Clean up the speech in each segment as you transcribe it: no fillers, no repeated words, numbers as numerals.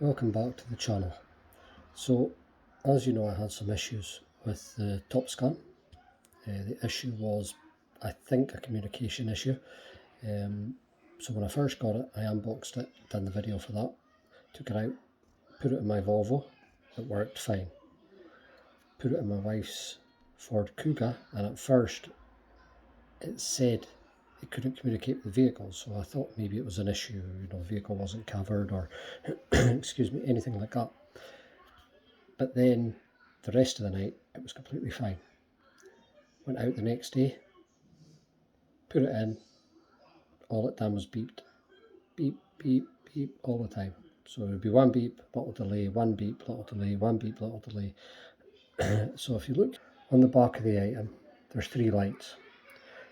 Welcome back to the channel. So, as you know, I had some issues with the Topscan. The issue was, I think, a communication issue. So when I first got it, I unboxed it, done the video for that, took it out, put it in my Volvo, it worked fine. Put it in my wife's Ford Kuga, and at first it said it couldn't communicate with the vehicle, so I thought maybe it was an issue, the vehicle wasn't covered or excuse me, anything like that. But then the rest of the night it was completely fine. Went out the next day, put it in, all it done was beeped. Beep, beep, beep all the time. So it would be one beep, little delay, one beep, little delay, one beep, little delay. So if you look on the back of the item, there's three lights.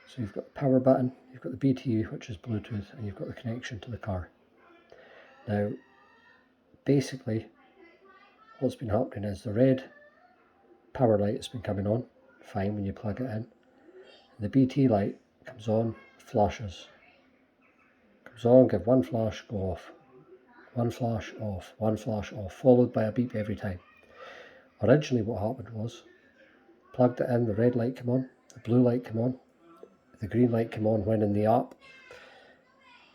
So you've got the power button, you've got the BT, which is Bluetooth, and you've got the connection to the car. Now, basically, what's been happening is the red power light has been coming on, fine when you plug it in. The BT light comes on, flashes. Comes on, give one flash, go off. One flash, off. One flash, off. Followed by a beep every time. Originally what happened was, plugged it in, the red light came on, the blue light came on, the green light came on when in the app.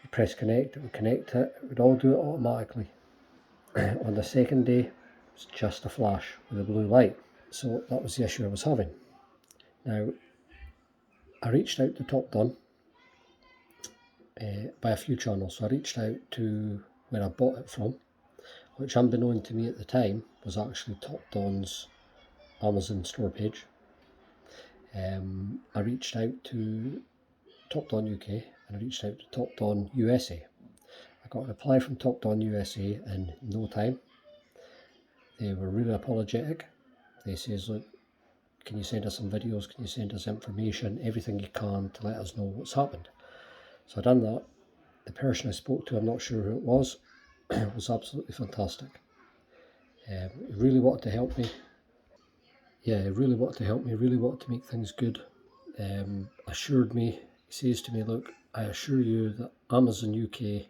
You press connect, it would connect it would all do it automatically. On the second day, it's just a flash with a blue light. So that was the issue I was having. Now, I reached out to Topdon by a few channels. So I reached out to where I bought it from, which unbeknown to me at the time was actually Topdon's Amazon store page. I reached out to Topdon UK and I reached out to Topdon USA. I got a reply from Topdon USA in no time. They were really apologetic. They says, look, can you send us some videos, can you send us information, everything you can to let us know what's happened. So I done that. The person I spoke to, I'm not sure who it was absolutely fantastic. He really wanted to help me. Yeah, he really wanted to help me, really wanted to make things good. Assured me, he says to me, look, I assure you that Amazon UK,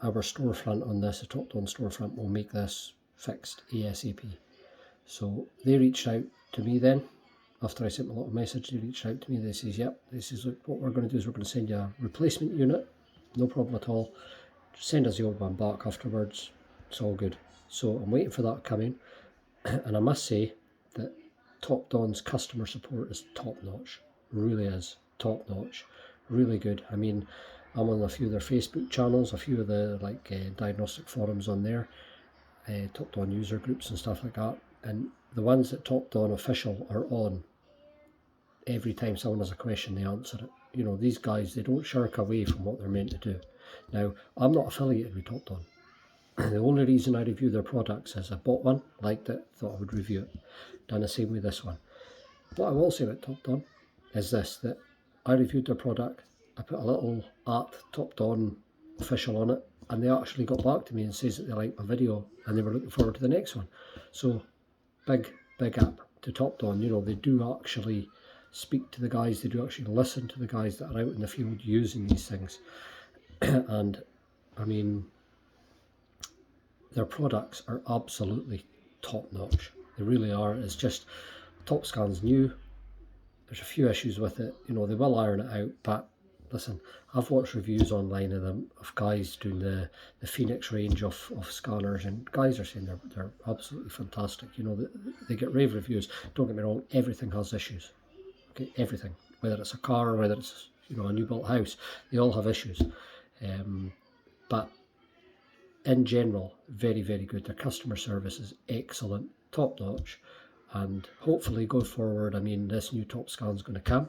our storefront on this, the Topdon storefront, will make this fixed ASAP. So they reached out to me then, after I sent them a little message, they reached out to me, they says, yep, they says, look, what we're going to do is we're going to send you a replacement unit, no problem at all, just send us the old one back afterwards, it's all good. So I'm waiting for that to come in, and I must say that Topdon's customer support is top notch, really is top notch, really good. I mean, I'm on a few of their Facebook channels, a few of the diagnostic forums on there, Topdon user groups and stuff like that, and the ones that Topdon official are on, every time someone has a question they answer it. These guys, they don't shirk away from what they're meant to do. Now, I'm not affiliated with Topdon. The only reason I review their products is I bought one, liked it, thought I would review it. Done the same with this one. What I will say about Topdon is this, that I reviewed their product, I put a little @Topdon official on it, and they actually got back to me and says that they liked my video and they were looking forward to the next one. So big up to Topdon. They do actually speak to the guys, they do actually listen to the guys that are out in the field using these things. And I mean, their products are absolutely top notch. They really are. It's just Topscan's new. There's a few issues with it. They will iron it out, but listen, I've watched reviews online of them, of guys doing the Phoenix range of scanners, and guys are saying they're absolutely fantastic. They get rave reviews. Don't get me wrong, everything has issues. Okay, everything. Whether it's a car, whether it's a new built house, they all have issues. But in general, very, very good. Their customer service is excellent, top notch. And hopefully going forward, I mean, this new Topscan is going to come,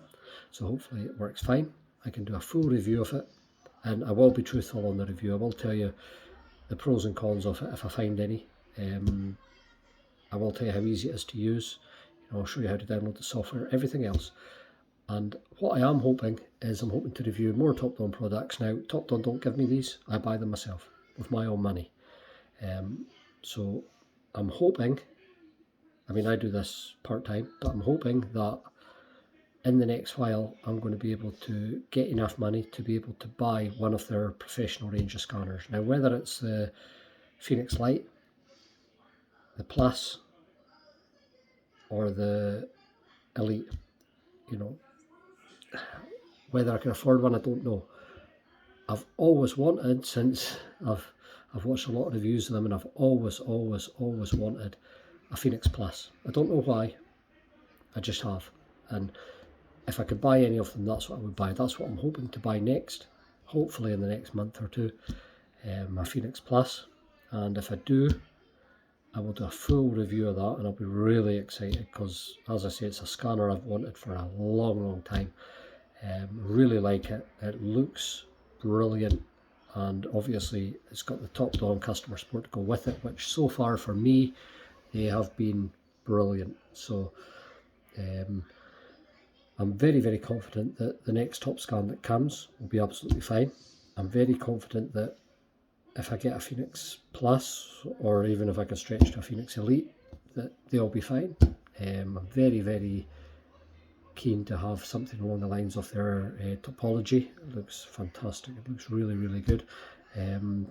so hopefully it works fine. I can do a full review of it, and I will be truthful on the review. I will tell you the pros and cons of it if I find any. I will tell you how easy it is to use. I'll show you how to download the software, everything else. And what I am hoping is I'm hoping to review more Topdon products. Now, Topdon don't give me these, I buy them myself with my own money. So I'm hoping, I mean, I do this part-time, but I'm hoping that in the next while I'm going to be able to get enough money to be able to buy one of their professional range of scanners. Now, whether it's the Phoenix Lite, the Plus, or the Elite. You know, whether I can afford one, I don't know. I've always wanted, since I've watched a lot of reviews of them, and I've always wanted a Phoenix Plus. I don't know why, I just have. And if I could buy any of them, that's what I would buy. That's what I'm hoping to buy next, hopefully in the next month or two, my Phoenix Plus. And if I do, I will do a full review of that, and I'll be really excited because, as I say, it's a scanner I've wanted for a long time. Really like it. It looks brilliant, and obviously it's got the Topdon customer support to go with it, which so far for me, they have been brilliant. So I'm very confident that the next Topscan that comes will be absolutely fine. I'm very confident that if I get a Phoenix Plus, or even if I can stretch to a Phoenix Elite, that they'll be fine. I'm very keen to have something along the lines of their topology. It looks fantastic. It looks really good. And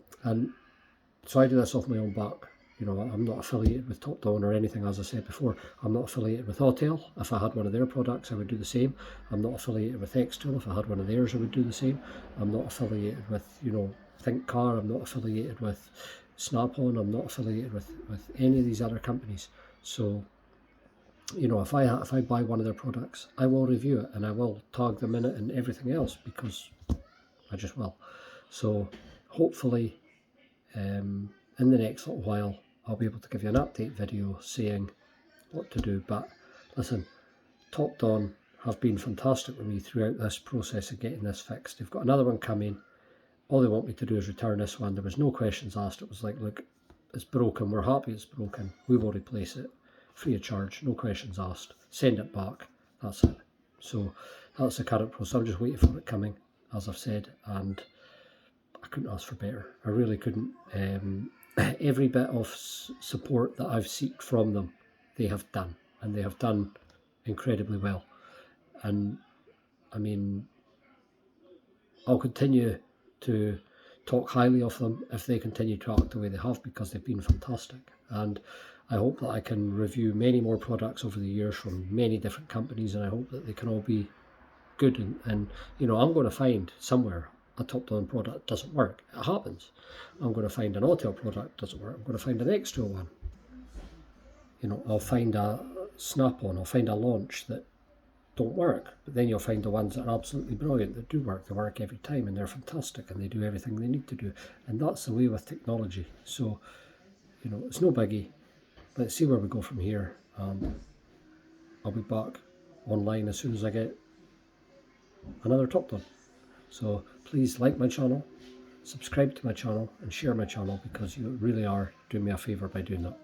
so I do this off my own back. You know, I'm not affiliated with Topdon or anything, as I said before. I'm not affiliated with Autel. If I had one of their products, I would do the same. I'm not affiliated with Xtool. If I had one of theirs, I would do the same. I'm not affiliated with, you know, ThinkCar. I'm not affiliated with Snap-on. I'm not affiliated with any of these other companies. So, you know, if I buy one of their products, I will review it and I will tag them in it and everything else, because I just will. So hopefully in the next little while I'll be able to give you an update video saying what to do. But listen, Topdon have been fantastic with me throughout this process of getting this fixed. They've got another one coming. All they want me to do is return this one. There was no questions asked. It was like, look, it's broken, we're happy it's broken, we will replace it free of charge, no questions asked, send it back, that's it. So that's the current process. I'm just waiting for it coming, as I've said, and I couldn't ask for better. I really couldn't. Every bit of support that I've sought from them, they have done, and they have done incredibly well. And I mean, I'll continue to talk highly of them if they continue to act the way they have, because they've been fantastic. And I hope that I can review many more products over the years from many different companies, and I hope that they can all be good. And you know, I'm going to find somewhere a Topdon product doesn't work. It happens. I'm going to find an Autel product doesn't work. I'm going to find an Xtool one. You know, I'll find a Snap-on, I'll find a Launch that don't work, but then you'll find the ones that are absolutely brilliant, that do work. They work every time and they're fantastic and they do everything they need to do. And that's the way with technology. So, you know, it's no biggie. Let's see where we go from here. I'll be back online as soon as I get another Topdon. So please like my channel, subscribe to my channel, and share my channel, because you really are doing me a favour by doing that.